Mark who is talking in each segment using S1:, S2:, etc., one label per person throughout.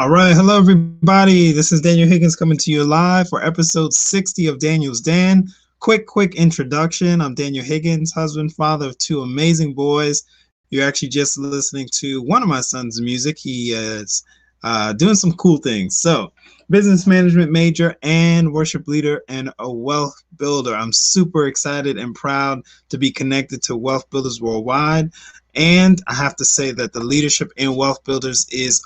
S1: All right, hello everybody. This is Daniel Higgins coming to you live for episode 60 of Daniel's Dan. Quick introduction. I'm Daniel Higgins, husband, father of two amazing boys. You're actually just listening to one of my son's music. He is doing some cool things. So, business management major and worship leader and a wealth builder. I'm super excited and proud to be connected to wealth builders worldwide. And I have to say that the leadership in wealth builders is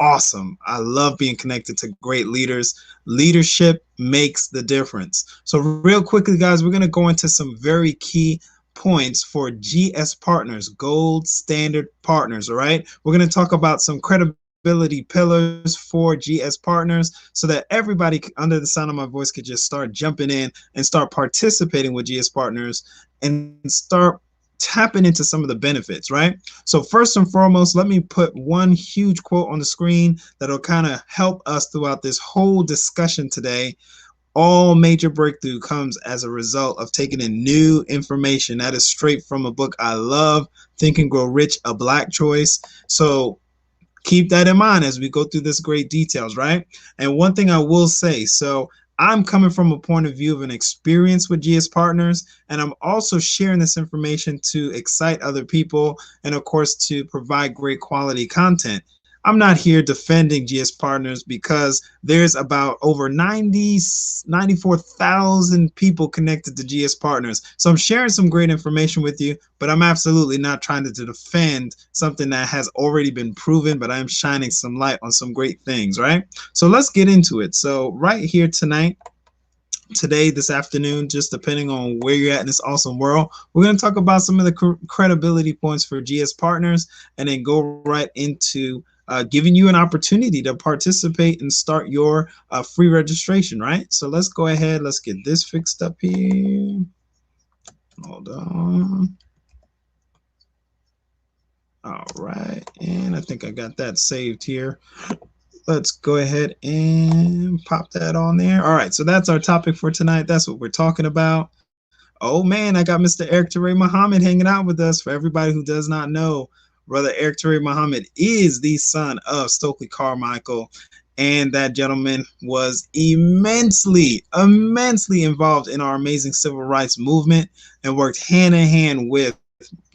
S1: awesome. I love being connected to great leaders. Leadership makes the difference. So real quickly, guys, we're going to go into some very key points for GS partners, gold standard partners. All right. We're going to talk about some credibility pillars for GS partners so that everybody under the sound of my voice could just start jumping in and start participating with GS partners and start tapping into some of the benefits, right? So first and foremost, let me put one huge quote on the screen that'll kind of help us throughout this whole discussion today. All major breakthrough comes as a result of taking in new information. That is straight from a book I love, Think and Grow Rich, A Black Choice. So keep that in mind as we go through this great details, right? And one thing I will say, so I'm coming from a point of view of an experience with GS partners, and I'm also sharing this information to excite other people and, of course, to provide great quality content. I'm not here defending GS partners because there's about over 94,000 people connected to GS partners. So I'm sharing some great information with you, but I'm absolutely not trying to defend something that has already been proven, but I'm shining some light on some great things, right? So let's get into it. So right here tonight, today, this afternoon, just depending on where you're at in this awesome world, we're going to talk about some of the credibility points for GS partners and then go right into giving you an opportunity to participate and start your free registration, right? So let's go ahead. Let's get this fixed up here. Hold on. All right. And I think I got that saved here. Let's go ahead and pop that on there. All right. So that's our topic for tonight. That's what we're talking about. Oh, man, I got Mr. Eric Teray Muhammad hanging out with us. For everybody who does not know, Brother Eric Teray Muhammad is the son of Stokely Carmichael, and that gentleman was immensely involved in our amazing civil rights movement and worked hand in hand with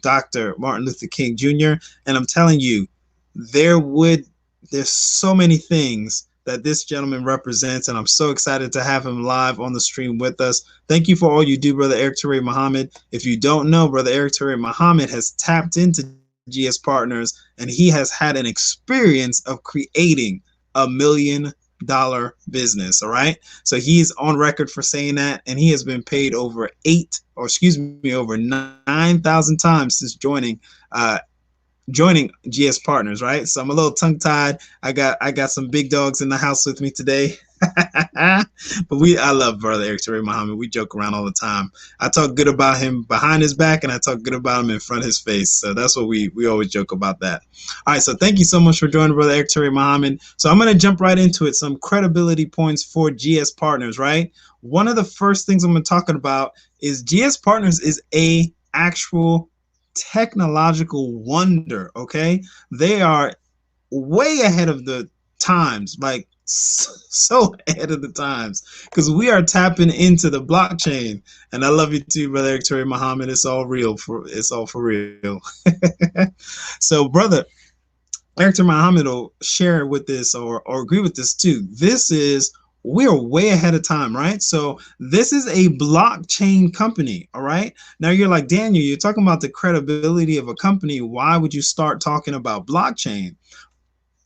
S1: Dr. Martin Luther King Jr. And I'm telling you, there's so many things that this gentleman represents, and I'm so excited to have him live on the stream with us. Thank you for all you do, Brother Eric Teray Muhammad. If you don't know, Brother Eric Teray Muhammad has tapped into GS partners, and he has had an experience of creating $1 million business. All right. So he's on record for saying that, and he has been paid over 9,000 times since joining GS partners, right? So I'm a little tongue tied. I got some big dogs in the house with me today. But I love Brother Eric Teray Muhammad. We joke around all the time. I talk good about him behind his back, and I talk good about him in front of his face. So that's what we always joke about that. All right, so thank you so much for joining Brother Eric Teray Muhammad. So I'm going to jump right into it. Some credibility points for GS partners, right? One of the first things I'm going to talk about is GS partners is a actual technological wonder. Okay, they are way ahead of the times, like so ahead of the times, because we are tapping into the blockchain. And I love you too, Brother Eric Teray Muhammad. It's all for real. So Brother Eric Teray Muhammad will share with this or agree with this too. We're way ahead of time, right? So this is a blockchain company, all right? Now you're like, Daniel, you're talking about the credibility of a company. Why would you start talking about blockchain?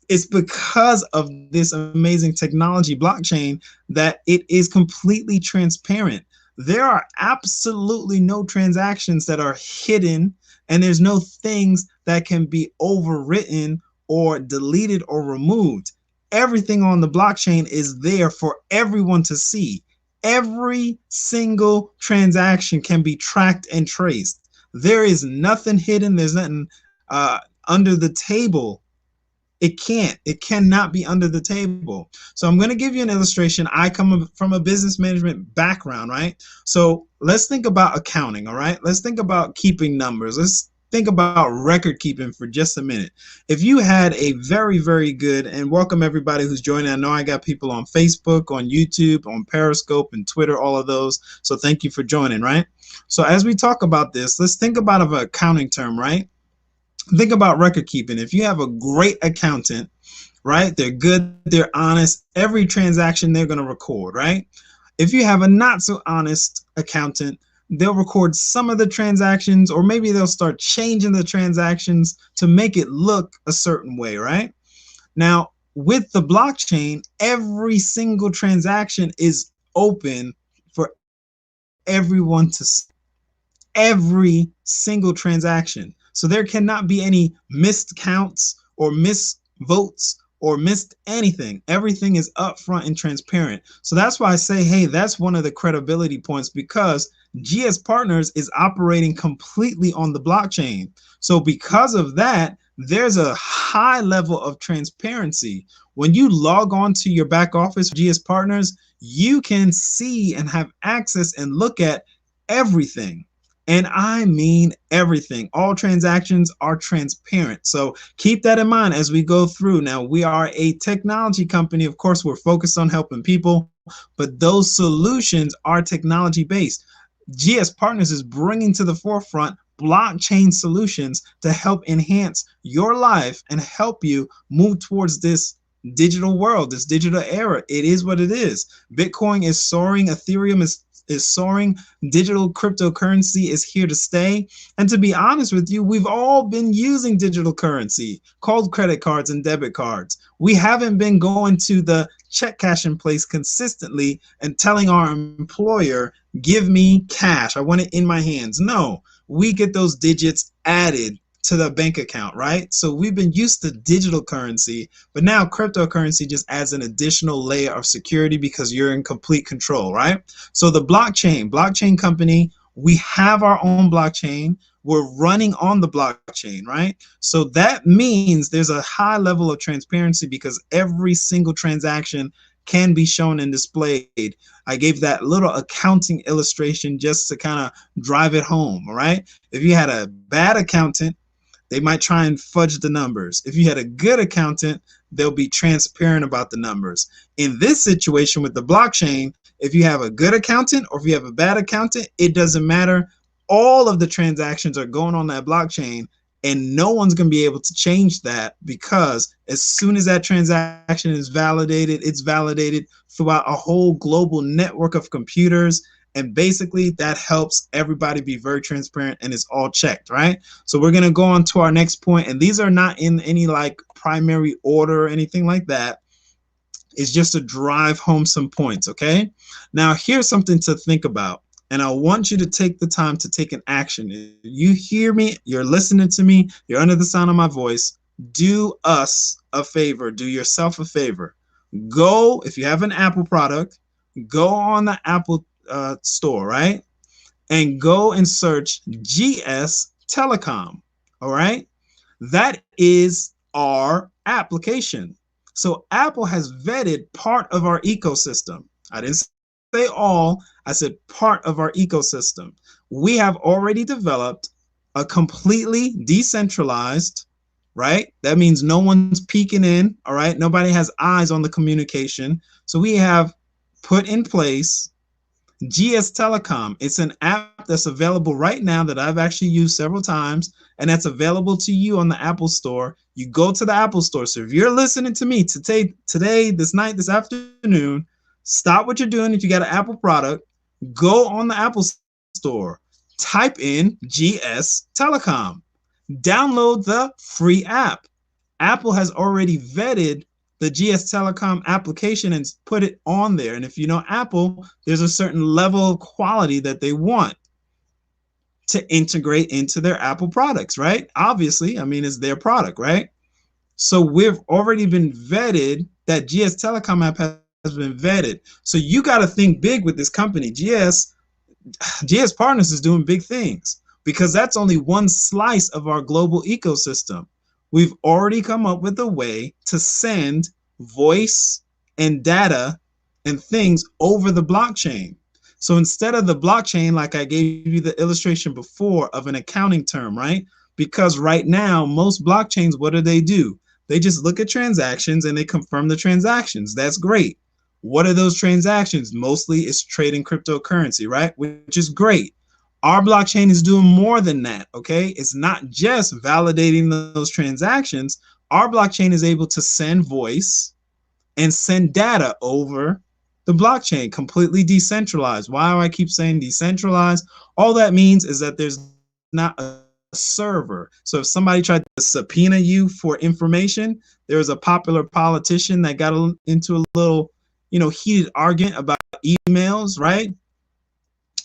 S1: It's because of this amazing technology, blockchain, that it is completely transparent. There are absolutely no transactions that are hidden, and there's no things that can be overwritten or deleted or removed. Everything on the blockchain is there for everyone to see. Every single transaction can be tracked and traced. There is nothing hidden. There's nothing under the table. It cannot be under the table. So I'm going to give you an illustration. I come from a business management background, right? So let's think about accounting, all right? Let's think about keeping numbers. think about record keeping for just a minute. If you had a very, very good, and welcome everybody who's joining. I know I got people on Facebook, on YouTube, on Periscope, and Twitter, all of those. So thank you for joining, right? So as we talk about this, let's think about an accounting term, right? Think about record keeping. If you have a great accountant, right? They're good, they're honest. Every transaction they're going to record, right? If you have a not so honest accountant, they'll record some of the transactions, or maybe they'll start changing the transactions to make it look a certain way, right? Now, with the blockchain, every single transaction is open for everyone to see. Every single transaction. So there cannot be any missed counts or missed votes or missed anything. Everything is upfront and transparent. So that's why I say, hey, that's one of the credibility points, because GS Partners is operating completely on the blockchain. So because of that, there's a high level of transparency. When you log on to your back office, GS Partners, you can see and have access and look at everything. And I mean everything. All transactions are transparent. So keep that in mind as we go through. Now, we are a technology company. Of course, we're focused on helping people, but those solutions are technology based. GS Partners is bringing to the forefront blockchain solutions to help enhance your life and help you move towards this digital world, this digital era. It is what it is. Bitcoin is soaring. Ethereum is soaring. Digital cryptocurrency is here to stay. And to be honest with you, we've all been using digital currency called credit cards and debit cards. We haven't been going to the check cashing place consistently and telling our employer, give me cash, I want it in my hands. No, we get those digits added to the bank account, right? So we've been used to digital currency, but now cryptocurrency just adds an additional layer of security because you're in complete control, right? So the blockchain company, we have our own blockchain. We're running on the blockchain, right? So that means there's a high level of transparency because every single transaction can be shown and displayed. I gave that little accounting illustration just to kind of drive it home, all right? If you had a bad accountant, they might try and fudge the numbers. If you had a good accountant, they'll be transparent about the numbers. In this situation with the blockchain, if you have a good accountant or if you have a bad accountant, it doesn't matter. All of the transactions are going on that blockchain, and no one's going to be able to change that, because as soon as that transaction is validated, it's validated throughout a whole global network of computers. And basically that helps everybody be very transparent, and it's all checked, right? So we're going to go on to our next point, and these are not in any like primary order or anything like that. It's just to drive home some points, okay? Now here's something to think about, and I want you to take the time to take an action. You hear me, you're listening to me, you're under the sound of my voice. Do us a favor, do yourself a favor. Go, if you have an Apple product, go on the Apple store, right? And go and search GS Telecom, all right? That is our application. So Apple has vetted part of our ecosystem. I didn't say all, I said part of our ecosystem. We have already developed a completely decentralized, right? That means no one's peeking in, all right? Nobody has eyes on the communication. So we have put in place GS Telecom. It's an app that's available right now that I've actually used several times, and that's available to you on the Apple Store. You go to the Apple Store. So if you're listening to me today, this night, this afternoon, stop what you're doing. If you got an Apple product, go on the Apple Store, type in GS Telecom, download the free app. Apple has already vetted the GS Telecom application and put it on there. And if you know Apple, there's a certain level of quality that they want to integrate into their Apple products, right? Obviously, I mean, it's their product, right? So we've already been vetted. That GS Telecom app has been vetted. So you got to think big with this company. GS Partners is doing big things, because that's only one slice of our global ecosystem. We've already come up with a way to send voice and data and things over the blockchain. So instead of the blockchain, like I gave you the illustration before of an accounting term, right? Because right now, most blockchains, what do? They just look at transactions and they confirm the transactions. That's great. What are those transactions? Mostly it's trading cryptocurrency, right? Which is great. Our blockchain is doing more than that, okay? It's not just validating those transactions. Our blockchain is able to send voice and send data over the blockchain, completely decentralized. Why do I keep saying decentralized? All that means is that there's not a server. So if somebody tried to subpoena you for information, there was a popular politician that got into a little, heated argument about emails, right?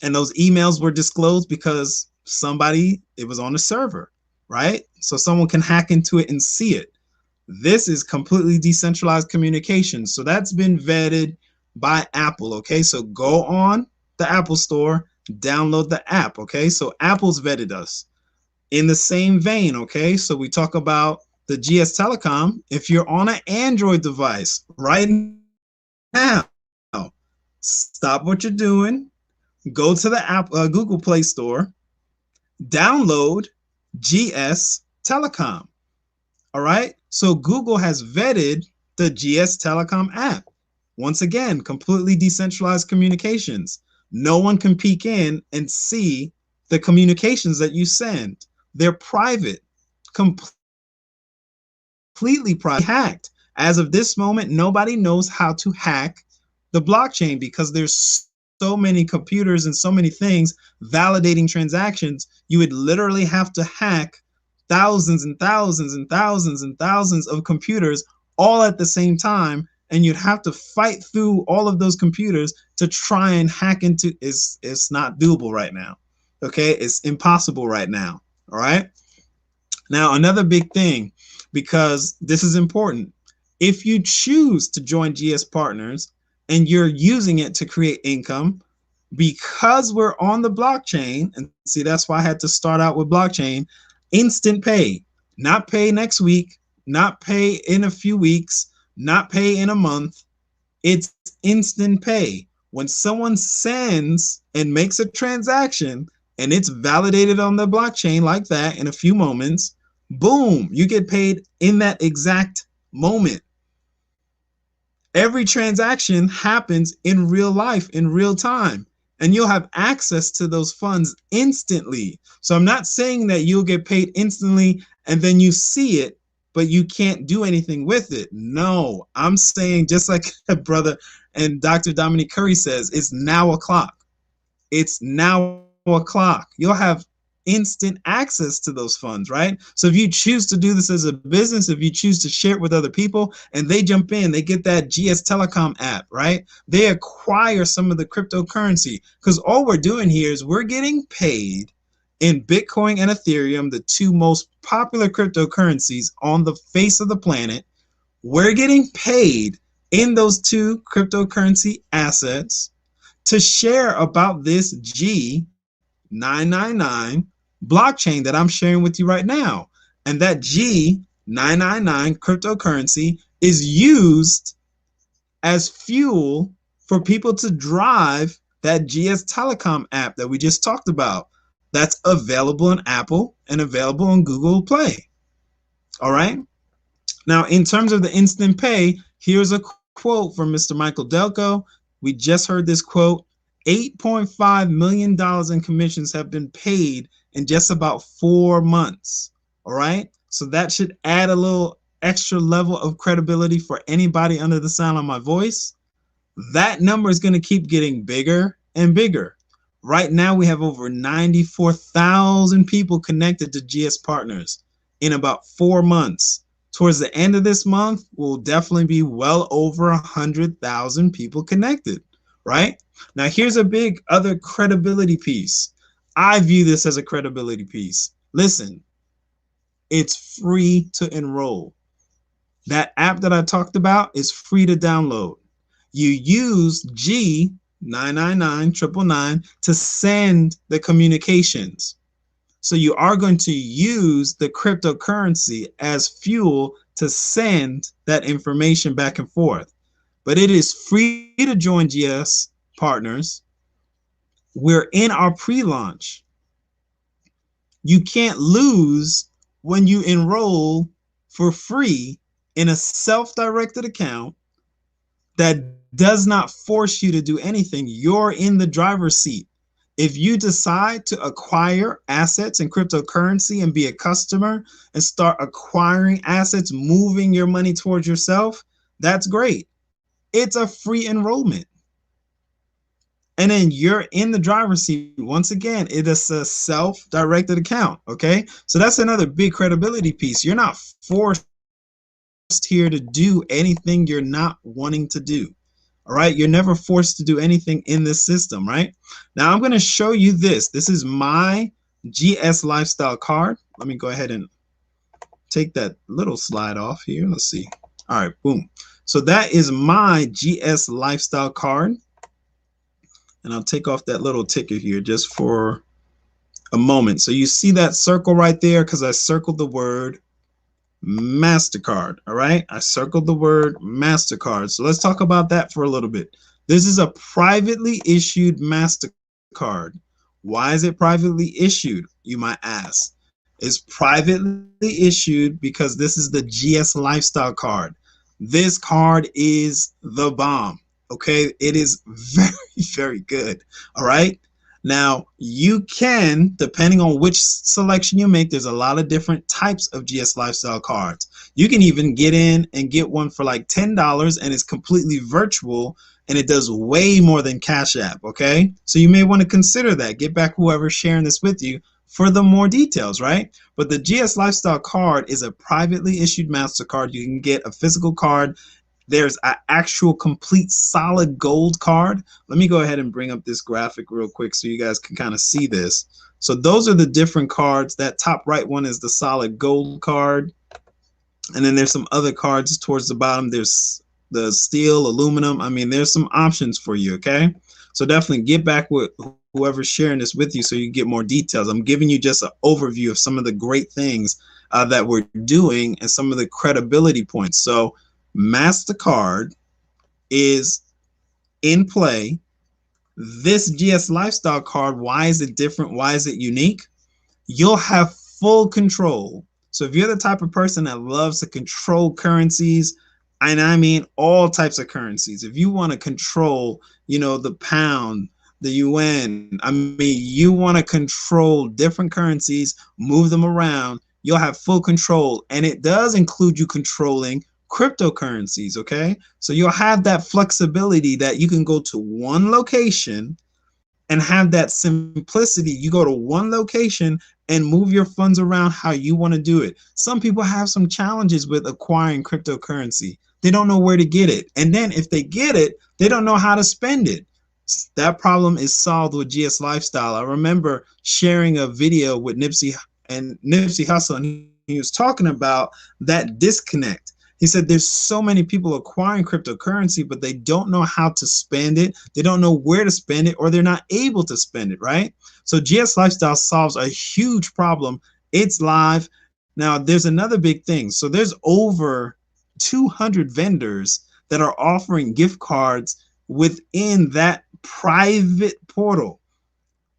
S1: And those emails were disclosed because it was on a server, right? So someone can hack into it and see it. This is completely decentralized communication. So that's been vetted by Apple. Okay, so go on the Apple Store, download the app. Okay, so Apple's vetted us. In the same vein, okay, so we talk about the GS Telecom. If you're on an Android device right now, stop what you're doing, go to the Google Play Store, download GS Telecom. All right. So Google has vetted the GS Telecom app. Once again, completely decentralized communications. No one can peek in and see the communications that you send. They're private, completely private, hacked. As of this moment, nobody knows how to hack the blockchain because there's so many computers and so many things validating transactions. You would literally have to hack thousands and thousands and thousands and thousands of computers all at the same time, and you'd have to fight through all of those computers to try and hack into. It's not doable right now. Okay, it's impossible right now. All right. Now, another big thing, because this is important, if you choose to join GS Partners and you're using it to create income, because we're on the blockchain, and see, that's why I had to start out with blockchain, instant pay, not pay next week, not pay in a few weeks, not pay in a month. It's instant pay. When someone sends and makes a transaction and it's validated on the blockchain like that in a few moments, boom, you get paid in that exact moment. Every transaction happens in real life, in real time, and you'll have access to those funds instantly. So I'm not saying that you'll get paid instantly and then you see it, but you can't do anything with it. No, I'm saying, just like brother and Dr. Dominique Curry says, it's now o'clock. It's now o'clock. You'll have instant access to those funds, right? So if you choose to do this as a business, if you choose to share it with other people and they jump in, they get that GS Telecom app, right? They acquire some of the cryptocurrency, because all we're doing here is we're getting paid in Bitcoin and Ethereum, the two most popular cryptocurrencies on the face of the planet. We're getting paid in those two cryptocurrency assets to share about this G999 blockchain that I'm sharing with you right now. And that G999 cryptocurrency is used as fuel for people to drive that GS Telecom app that we just talked about. That's available on Apple and available on Google Play. All right. Now, in terms of the instant pay, here's a quote from Mr. Michael Delco. We just heard this quote. $8.5 million in commissions have been paid in just about 4 months. All right. So that should add a little extra level of credibility for anybody under the sound of my voice. That number is going to keep getting bigger and bigger. Right now, we have over 94,000 people connected to GS Partners in about 4 months. Towards the end of this month, we'll definitely be well over 100,000 people connected, right? Now, here's a big other credibility piece. I view this as a credibility piece. Listen, it's free to enroll. That app that I talked about is free to download. You use G999 to send the communications. So you are going to use the cryptocurrency as fuel to send that information back and forth. But it is free to join GS Partners. We're in our pre-launch. You can't lose when you enroll for free in a self-directed account that does not force you to do anything. You're in the driver's seat. If you decide to acquire assets in cryptocurrency and be a customer and start acquiring assets, moving your money towards yourself, that's great. It's a free enrollment. And then you're in the driver's seat. Once again, it is a self-directed account. Okay. So that's another big credibility piece. You're not forced here to do anything you're not wanting to do. All right. You're never forced to do anything in this system. Right. Now I'm going to show you this. This is my GS lifestyle card. Let me go ahead and take that little slide off here. Let's see. All right. Boom. So that is my GS lifestyle card. And I'll take off that little ticker here just for a moment. So you see that circle right there because I circled the word MasterCard. All right. I circled the word MasterCard. So let's talk about that for a little bit. This is a privately issued MasterCard. Why is it privately issued? You might ask. It's privately issued because this is the GS Lifestyle card. This card is the bomb. Okay. It is very, very good. All right. Now, you can, depending on which selection you make, there's a lot of different types of GS Lifestyle cards. You can even get in and get one for like $10 and it's completely virtual and it does way more than Cash App, okay? So you may want to consider that. Get back whoever's sharing this with you for the more details, right? But the GS Lifestyle card is a privately issued MasterCard. You can get a physical card. There's an actual complete solid gold card. Let me go ahead and bring up this graphic real quick so you guys can kind of see this. So those are the different cards. That top right one is the solid gold card. And then there's some other cards towards the bottom. There's the steel, aluminum. I mean, there's some options for you, okay? So definitely get back with whoever's sharing this with you so you get more details. I'm giving you just an overview of some of the great things that we're doing and some of the credibility points. So MasterCard is in play. This GS Lifestyle card, why is it different? Why is it unique? You'll have full control. So if you're the type of person that loves to control currencies, and I mean all types of currencies, if you want to control, you know, the pound, the UN, I mean, you want to control different currencies, move them around, you'll have full control. And it does include you controlling cryptocurrencies, okay? So you'll have that flexibility that you can go to one location and have that simplicity. You go to one location and move your funds around how you want to do it. Some people have some challenges with acquiring cryptocurrency. They don't know where to get it. And then if they get it, they don't know how to spend it. That problem is solved with GS Lifestyle. I remember sharing a video with Nipsey Hussle, and he was talking about that disconnect. He said there's so many people acquiring cryptocurrency, but they don't know how to spend it. They don't know where to spend it, or they're not able to spend it, right? So GS Lifestyle solves a huge problem. It's live. Now, there's another big thing. So there's over 200 vendors that are offering gift cards within that private portal.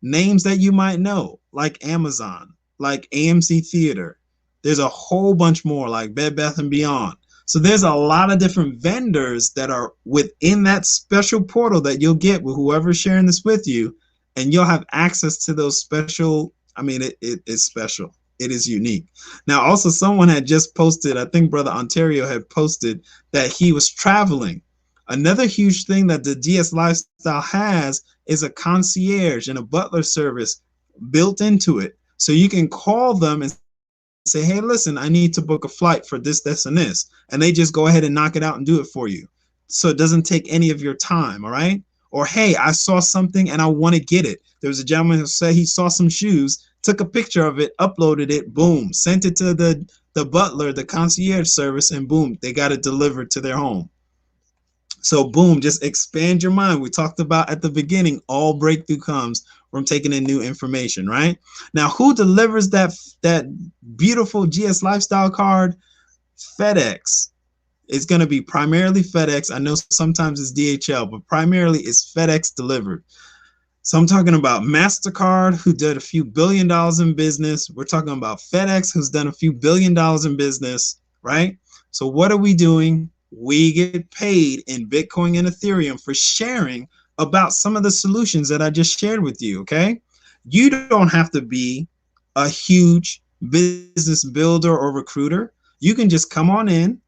S1: Names that you might know, like Amazon, like AMC Theater. There's a whole bunch more, like Bed Bath & Beyond. So there's a lot of different vendors that are within that special portal that you'll get with whoever's sharing this with you, and you'll have access to those special, I mean, it is special. It is unique. Now, also someone had just posted, I think Brother Ontario had posted that he was traveling. Another huge thing that the GS Lifestyle has is a concierge and a butler service built into it. So you can call them and say, hey, listen, I need to book a flight for this, this, and this. And they just go ahead and knock it out and do it for you. So it doesn't take any of your time, all right? Or, hey, I saw something and I want to get it. There was a gentleman who said he saw some shoes, took a picture of it, uploaded it, boom, sent it to the butler, the concierge service, and boom, they got it delivered to their home. So boom, just expand your mind. We talked about at the beginning, all breakthrough comes from taking in new information, right? Now, who delivers that beautiful GS Lifestyle card? FedEx. It's going to be primarily FedEx. I know sometimes it's DHL, but primarily it's FedEx delivered. So I'm talking about MasterCard, who did a few $1 billion in business. We're talking about FedEx, who's done a few $1 billion in business, right? So what are we doing? We get paid in Bitcoin and Ethereum for sharing about some of the solutions that I just shared with you, okay? You don't have to be a huge business builder or recruiter. You can just come on in,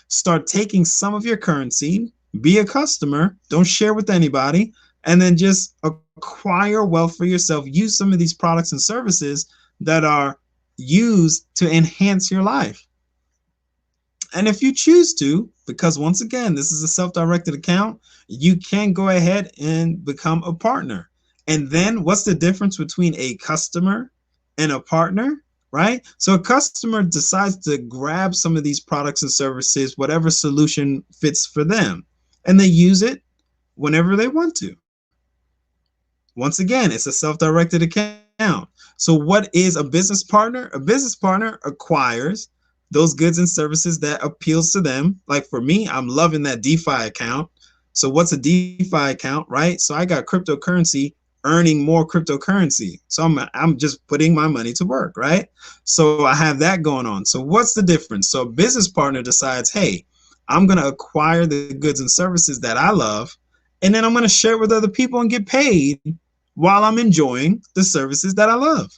S1: start taking some of your currency, be a customer, don't share with anybody, and then just acquire wealth for yourself. Use some of these products and services that are used to enhance your life. And if you choose to, because once again, this is a self-directed account, you can go ahead and become a partner. And then what's the difference between a customer and a partner? Right? So a customer decides to grab some of these products and services, whatever solution fits for them, and they use it whenever they want to. Once again, it's a self-directed account. So what is a business partner? A business partner acquires those goods and services that appeals to them. Like for me, I'm loving that DeFi account. So what's a DeFi account, right? So I got cryptocurrency earning more cryptocurrency. So I'm just putting my money to work, right? So I have that going on. So what's the difference? So a business partner decides, hey, I'm going to acquire the goods and services that I love, and then I'm going to share it with other people and get paid while I'm enjoying the services that I love.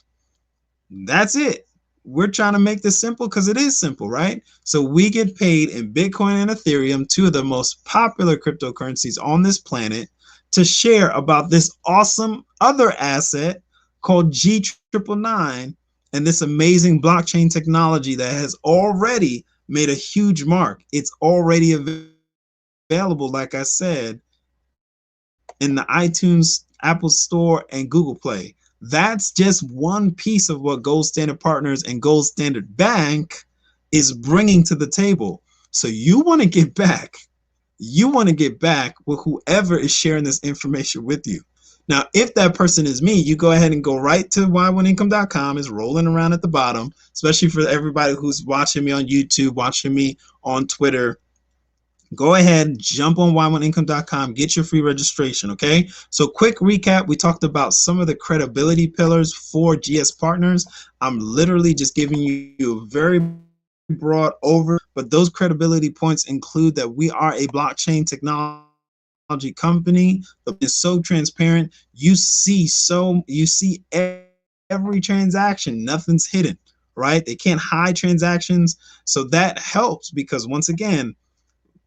S1: That's it. We're trying to make this simple because it is simple, right? So we get paid in Bitcoin and Ethereum, two of the most popular cryptocurrencies on this planet, to share about this awesome other asset called G999 and this amazing blockchain technology that has already made a huge mark. It's already available, like I said, in the iTunes, Apple Store, and Google Play. That's just one piece of what Gold Standard Partners and Gold Standard Bank is bringing to the table. So you want to get back. You want to get back with whoever is sharing this information with you. Now, if that person is me, you go ahead and go right to y1income.com. It's rolling around at the bottom, especially for everybody who's watching me on YouTube, watching me on Twitter. Go ahead, jump on y1income.com, get your free registration, okay? So quick recap, we talked about some of the credibility pillars for GS Partners. I'm literally just giving you a very broad overview, but those credibility points include that we are a blockchain technology company that is so transparent. You see every transaction, nothing's hidden, right? They can't hide transactions. So that helps because once again,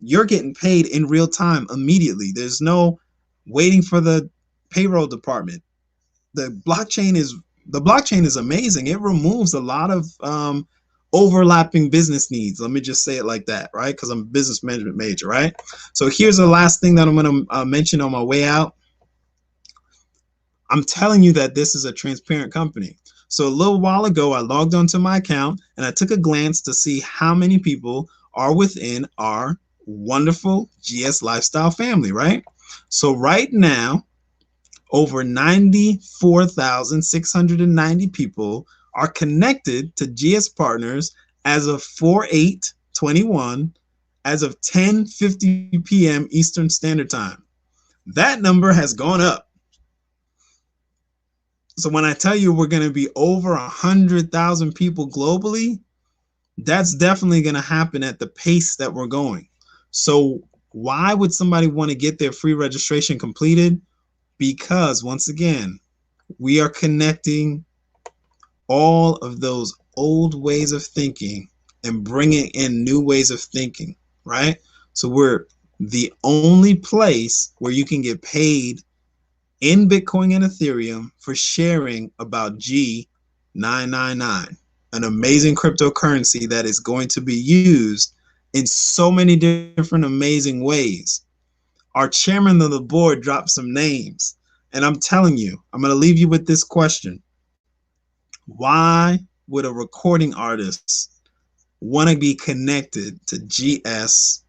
S1: you're getting paid in real time immediately. There's no waiting for the payroll department. The blockchain is amazing. It removes a lot of overlapping business needs. Let me just say it like that, right? Because I'm a business management major, right? So here's the last thing that I'm going to mention on my way out. I'm telling you that this is a transparent company. So a little while ago, I logged onto my account and I took a glance to see how many people are within our wonderful GS Lifestyle family, right? So right now, over 94,690 people are connected to GS Partners as of 4/8/21, as of 10:50 p.m. Eastern Standard Time. That number has gone up. So when I tell you we're going to be over 100,000 people globally, that's definitely going to happen at the pace that we're going. So why would somebody want to get their free registration completed? Because once again, we are connecting all of those old ways of thinking and bringing in new ways of thinking, right? So we're the only place where you can get paid in Bitcoin and Ethereum for sharing about G999, an amazing cryptocurrency that is going to be used in so many different amazing ways. Our chairman of the board dropped some names, and I'm telling you, I'm going to leave you with this question. Why would a recording artist want to be connected to GS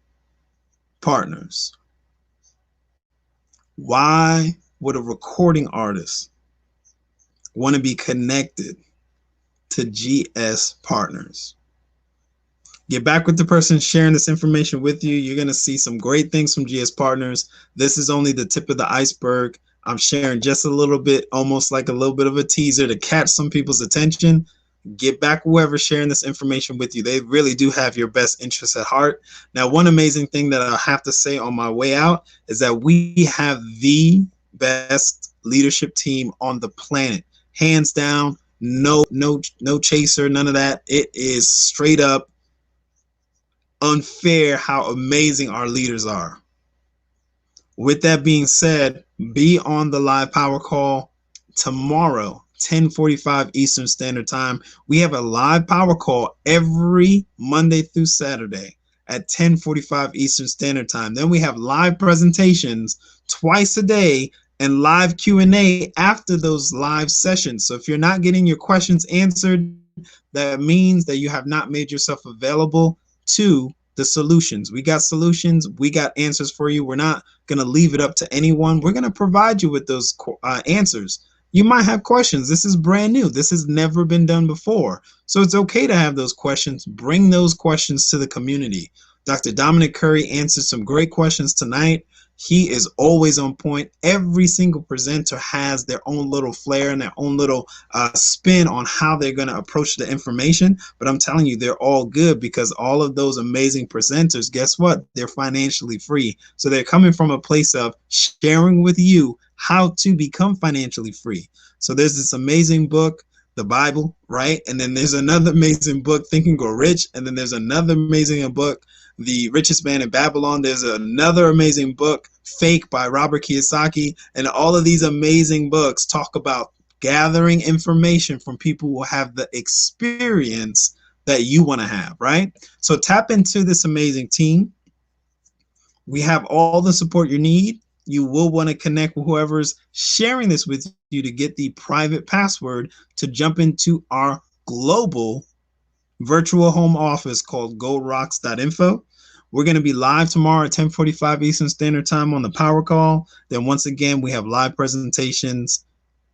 S1: Partners? Why would a recording artist want to be connected to GS Partners? Get back with the person sharing this information with you. You're going to see some great things from GS Partners. This is only the tip of the iceberg. I'm sharing just a little bit, almost like a little bit of a teaser to catch some people's attention. Get back whoever's sharing this information with you. They really do have your best interests at heart. Now, one amazing thing that I have to say on my way out is that we have the best leadership team on the planet, hands down. No chaser, none of that. It is straight up unfair how amazing our leaders are. With that being said, be on the live power call tomorrow, 10:45 Eastern Standard Time. We have a live power call every Monday through Saturday at 10:45 Eastern Standard Time. Then we have live presentations twice a day and live Q&A after those live sessions. So if you're not getting your questions answered, that means that you have not made yourself available to the solutions. We got solutions. We got answers for you. We're not going to leave it up to anyone. We're going to provide you with those answers. You might have questions. This is brand new. This has never been done before. So it's okay to have those questions. Bring those questions to the community. Dr. Dominic Curry answered some great questions tonight. He is always on point. Every single presenter has their own little flair and their own little spin on how they're going to approach the information. But I'm telling you, they're all good because all of those amazing presenters, guess what? They're financially free. So they're coming from a place of sharing with you how to become financially free. So there's this amazing book, the Bible, right? And then there's another amazing book, Think and Grow Rich. And then there's another amazing book, The Richest Man in Babylon. There's another amazing book, Fake by Robert Kiyosaki. And all of these amazing books talk about gathering information from people who have the experience that you want to have, right? So tap into this amazing team. We have all the support you need. You will want to connect with whoever's sharing this with you to get the private password to jump into our global virtual home office called goldrocks.info. We're going to be live tomorrow at 10:45 Eastern Standard Time on the power call. Then once again, we have live presentations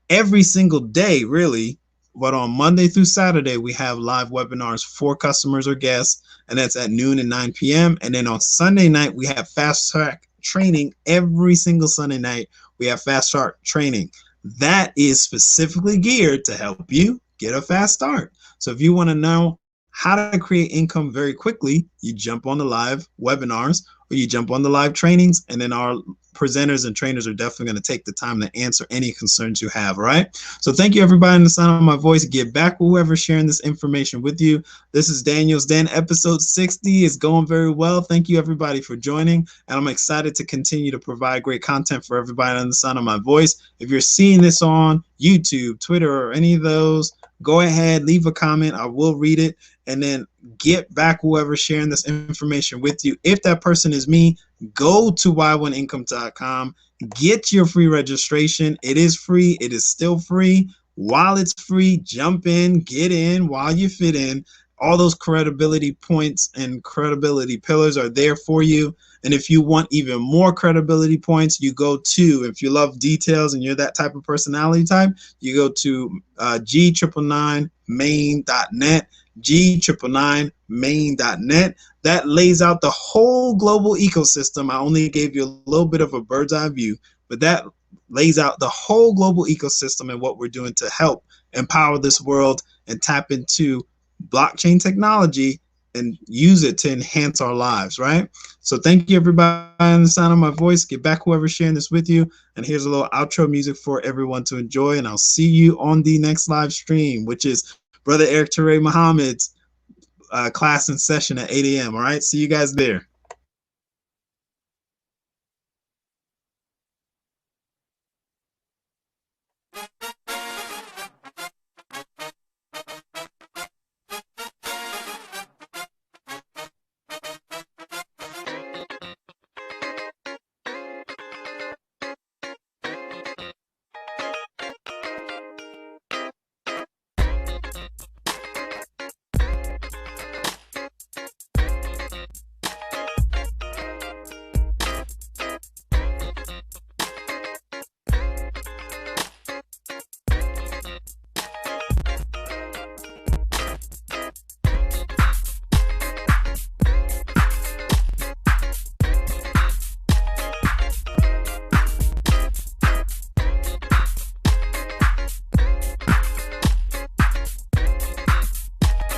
S1: every single day, really. But on Monday through Saturday, we have live webinars for customers or guests, and that's at noon and 9 p.m. And then on Sunday night, we have fast track training. Every single Sunday night, we have fast track training. That is specifically geared to help you get a fast start. So if you want to know how to create income very quickly, you jump on the live webinars or you jump on the live trainings, and then our presenters and trainers are definitely going to take the time to answer any concerns you have, all right? So thank you, everybody, in the sound of my voice. Get back with whoever's sharing this information with you. This is Daniel's Den. Episode 60 is going very well. Thank you, everybody, for joining, and I'm excited to continue to provide great content for everybody on the sound of my voice. If you're seeing this on YouTube, Twitter, or any of those, go ahead, leave a comment. I will read it, and then get back whoever's sharing this information with you. If that person is me, go to y1income.com, get your free registration. It is free. It is still free. While it's free, jump in, get in while you fit in. All those credibility points and credibility pillars are there for you. And if you want even more credibility points, you go to, if you love details and you're that type of personality type, you go to g999main.net, g999main.net. That lays out the whole global ecosystem. I only gave you a little bit of a bird's eye view, but that lays out the whole global ecosystem and what we're doing to help empower this world and tap into blockchain technology and use it to enhance our lives, right? So thank you, everybody, on the sound of my voice. Get back whoever's sharing this with you. And here's a little outro music for everyone to enjoy. And I'll see you on the next live stream, which is Brother Eric Ture Muhammad's class and session at 8 a.m. All right, see you guys there.